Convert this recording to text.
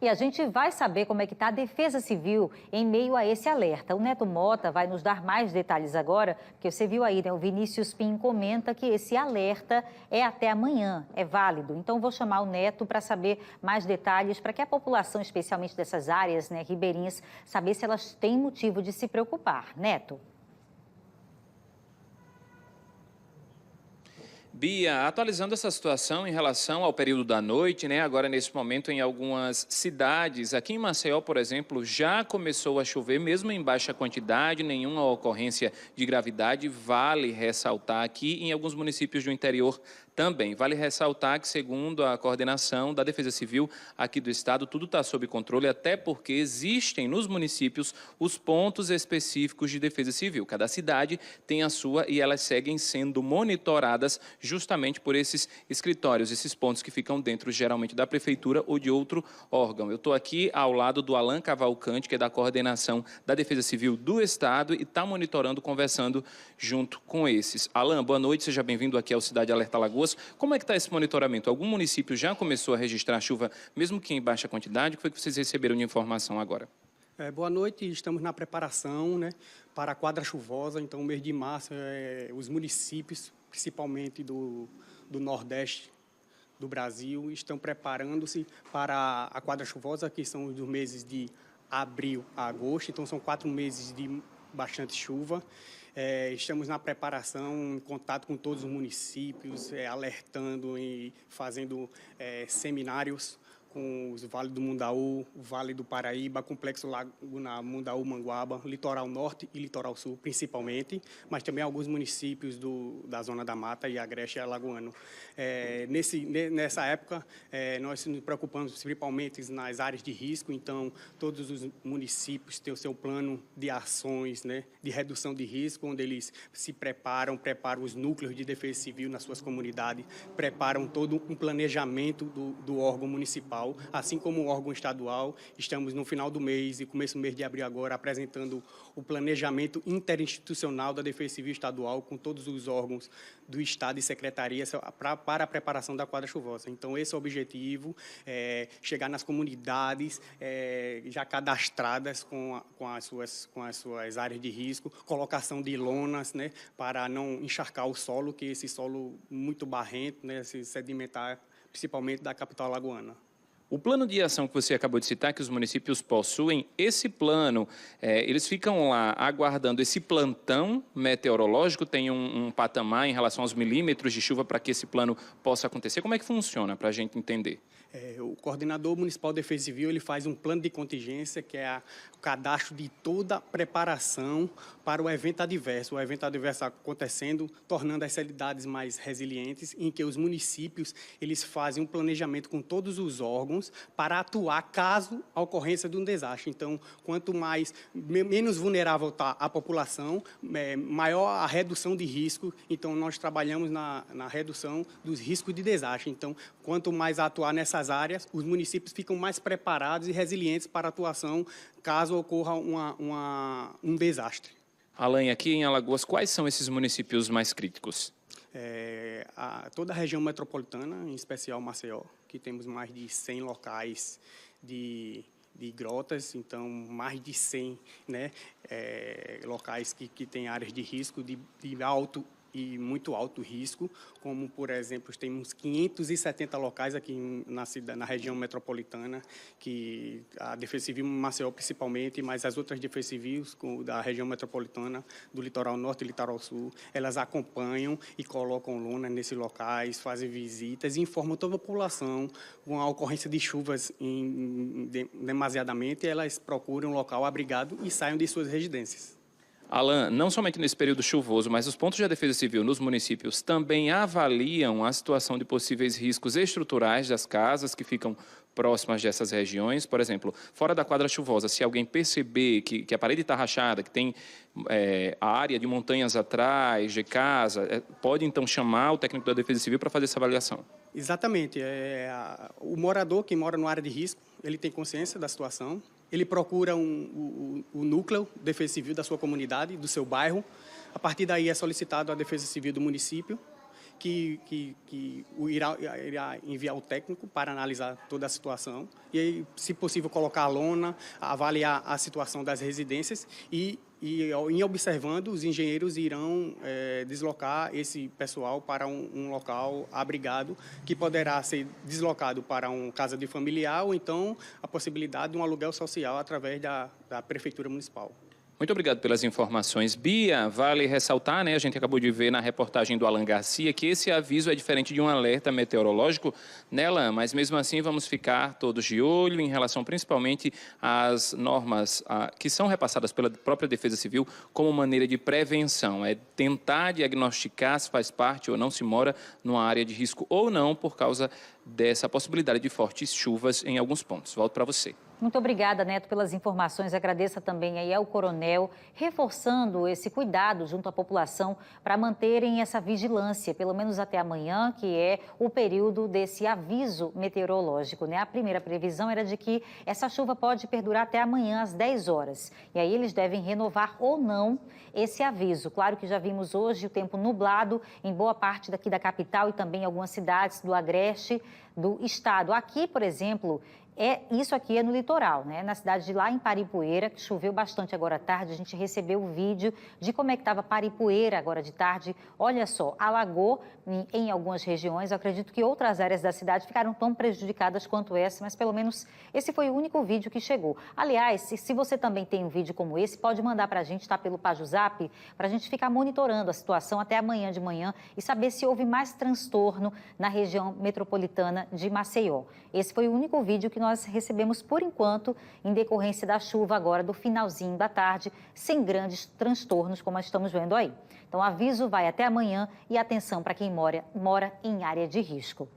E a gente vai saber como é que está a Defesa Civil em meio a esse alerta. O Neto Mota vai nos dar mais detalhes agora, porque você viu aí, né? O Vinícius Pim comenta que esse alerta é até amanhã, é válido. Então, vou chamar o Neto para saber mais detalhes, para que a população, especialmente dessas áreas, né, ribeirinhas, saber se elas têm motivo de se preocupar. Neto. Bia, atualizando essa situação em relação ao período da noite, né? Agora, nesse momento, em algumas cidades, aqui em Maceió, por exemplo, já começou a chover, mesmo em baixa quantidade, nenhuma ocorrência de gravidade. Vale ressaltar aqui em alguns municípios do interior também. Vale ressaltar que, segundo a coordenação da Defesa Civil aqui do estado, tudo está sob controle, até porque existem nos municípios os pontos específicos de Defesa Civil. Cada cidade tem a sua e elas seguem sendo monitoradas justamente por esses escritórios, esses pontos que ficam dentro, geralmente, da prefeitura ou de outro órgão. Eu estou aqui ao lado do Alan Cavalcante, que é da coordenação da Defesa Civil do estado e está monitorando, conversando junto com esses. Alan, boa noite, seja bem-vindo aqui ao Cidade Alerta Alagoas. Como é que está esse monitoramento? Algum município já começou a registrar chuva, mesmo que em baixa quantidade? O que foi que vocês receberam de informação agora? Boa noite, estamos na preparação, né, para a quadra chuvosa. Então, o mês de março, os municípios, principalmente do Nordeste do Brasil, estão preparando-se para a quadra chuvosa, que são os meses de abril a agosto. Então, são 4 meses de bastante chuva. Estamos na preparação, em contato com todos os municípios, alertando e fazendo seminários com os Vale do Mundaú, o Vale do Paraíba, Complexo Laguna Mundaú-Manguaba, Litoral Norte e Litoral Sul, principalmente, mas também alguns municípios da Zona da Mata e Agreste Alagoano. Nessa época, nós nos preocupamos principalmente nas áreas de risco, então todos os municípios têm o seu plano de ações, né, de redução de risco, onde eles se preparam os núcleos de defesa civil nas suas comunidades, preparam todo um planejamento do órgão municipal, assim como o órgão estadual. Estamos no final do mês e começo do mês de abril agora apresentando o planejamento interinstitucional da Defesa Civil Estadual com todos os órgãos do Estado e secretarias para a preparação da quadra chuvosa. Então, esse é o objetivo, chegar nas comunidades já cadastradas com as suas áreas de risco, colocação de lonas, né, para não encharcar o solo, que esse solo muito barrento, né, se sedimentar, principalmente da capital alagoana. O plano de ação que você acabou de citar, que os municípios possuem, esse plano, eles ficam lá aguardando esse plantão meteorológico, tem um patamar em relação aos milímetros de chuva para que esse plano possa acontecer? Como é que funciona, para a gente entender? O coordenador municipal de defesa civil ele faz um plano de contingência, que é o cadastro de toda a preparação para o evento adverso. O evento adverso acontecendo, tornando as cidades mais resilientes, em que os municípios eles fazem um planejamento com todos os órgãos para atuar caso a ocorrência de um desastre. Então, quanto menos vulnerável está a população, maior a redução de risco. Então, nós trabalhamos na redução dos riscos de desastre. Então, quanto mais atuar nessas áreas, os municípios ficam mais preparados e resilientes para a atuação caso ocorra um desastre. Alan, aqui em Alagoas, quais são esses municípios mais críticos? Toda a região metropolitana, em especial Maceió, que temos mais de 100 locais de grotas, então mais de 100, né, locais que têm áreas de risco de alto e muito alto risco, como, por exemplo, temos 570 locais aqui na região metropolitana, que a Defesa Civil Maceió principalmente, mas as outras Defesas Civis da região metropolitana, do Litoral Norte e Litoral Sul, elas acompanham e colocam lonas nesses locais, fazem visitas e informam toda a população com a ocorrência de chuvas demasiadamente, elas procuram um local abrigado e saiam de suas residências. Alan, não somente nesse período chuvoso, mas os pontos de defesa civil nos municípios também avaliam a situação de possíveis riscos estruturais das casas que ficam próximas dessas regiões. Por exemplo, fora da quadra chuvosa, se alguém perceber que a parede está rachada, que tem a área de montanhas atrás de casa, pode então chamar o técnico da Defesa Civil para fazer essa avaliação? Exatamente. O morador que mora numa área de risco, ele tem consciência da situação, ele procura o núcleo de defesa civil da sua comunidade, do seu bairro. A partir daí é solicitado a defesa civil do município, irá enviar o técnico para analisar toda a situação e, aí, se possível, colocar a lona, avaliar a situação das residências e em observando, os engenheiros irão deslocar esse pessoal para um local abrigado, que poderá ser deslocado para uma casa de familiar ou então a possibilidade de um aluguel social através da Prefeitura Municipal. Muito obrigado pelas informações. Bia, vale ressaltar, né, a gente acabou de ver na reportagem do Alan Garcia, que esse aviso é diferente de um alerta meteorológico, né, Alan? Mas mesmo assim vamos ficar todos de olho em relação principalmente às normas que são repassadas pela própria Defesa Civil como maneira de prevenção. É tentar diagnosticar se faz parte ou não, se mora numa área de risco ou não, por causa dessa possibilidade de fortes chuvas em alguns pontos. Volto para você. Muito obrigada, Neto, pelas informações. Agradeço também aí ao coronel, reforçando esse cuidado junto à população para manterem essa vigilância, pelo menos até amanhã, que é o período desse aviso meteorológico, né? A primeira previsão era de que essa chuva pode perdurar até amanhã às 10 horas. E aí eles devem renovar ou não esse aviso. Claro que já vimos hoje o tempo nublado em boa parte daqui da capital e também em algumas cidades do agreste do estado. Aqui, por exemplo, isso aqui é no litoral, né? Na cidade de lá em Paripueira, que choveu bastante agora à tarde, a gente recebeu o vídeo de como é que estava Paripueira agora de tarde. Olha só, alagou em algumas regiões. Eu acredito que outras áreas da cidade ficaram tão prejudicadas quanto essa, mas pelo menos esse foi o único vídeo que chegou. Aliás, se você também tem um vídeo como esse, pode mandar para a gente, tá? Pelo Pajuzap, para a gente ficar monitorando a situação até amanhã de manhã e saber se houve mais transtorno na região metropolitana de Maceió. Esse foi o único vídeo que nós recebemos por enquanto, em decorrência da chuva agora do finalzinho da tarde, sem grandes transtornos, como nós estamos vendo aí. Então, o aviso vai até amanhã e atenção para quem mora em área de risco.